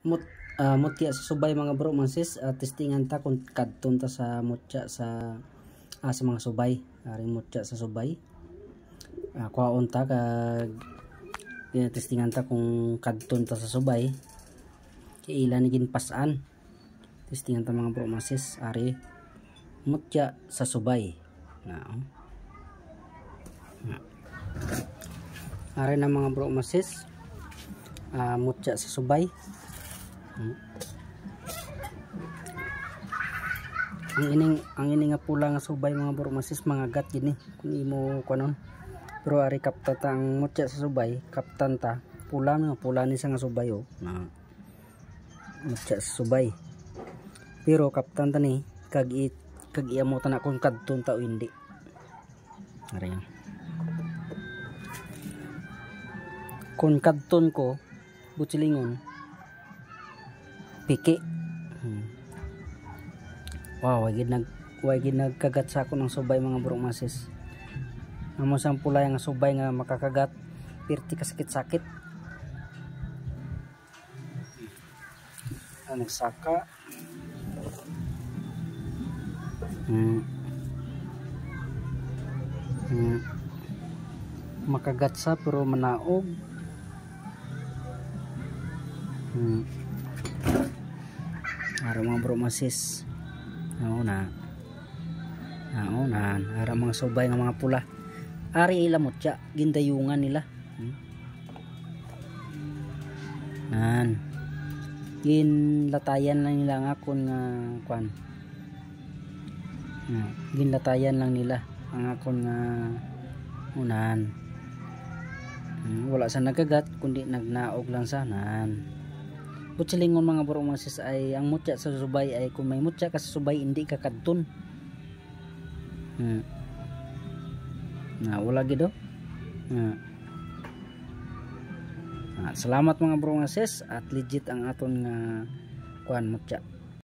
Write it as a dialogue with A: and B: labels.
A: mut mutya sa subay mga bro mga sis, testingan ta kung kadton ta sa mutya sa mga subay, ari mutya sa subay. Kuhaon ta kag testingan ta kung kadton ta sa subay kay ilan ni ginpasan. Testingan ta mga bro mga sis, ari mutya sa subay na ari na mga bro mga sis, mutya sa subay. Ang ining nga pula nga subay mga bro masis, mga gat gini kung imo kunon. Pero ari kapta ta ang mutya sa subay, kaptan ta pula ni sa nga subay na mutya sa subay. Pero kaptan ta ni kag iamo ta na kung kadton ta o hindi. Ari yan. Kung kadton ko butsilingon piki. Wow, way gid nagkagat sa ako ng subay mga bro masis. Amo sang pulay nga subay nga makakagat, pirti ka sakit-sakit. Nagsaka. Makagat sa pero manaog. Ara mga bro masis. Ara mga subay nga mga pula. Ari ila mutya, gindayungan nila. Ginlatayan lang nila nga kun nga kwan. Ginlatayan lang nila ang akon nga unan. Wala sa nagagat kundi nagnaog lang sa nan. Butsilingon mga bro mga sis ay ang mutya sa subay ay kung may mutya ka sa subay hindi ka kadton. Wala gid salamat mga bro mga sis at legit ang aton nga kuan mutya.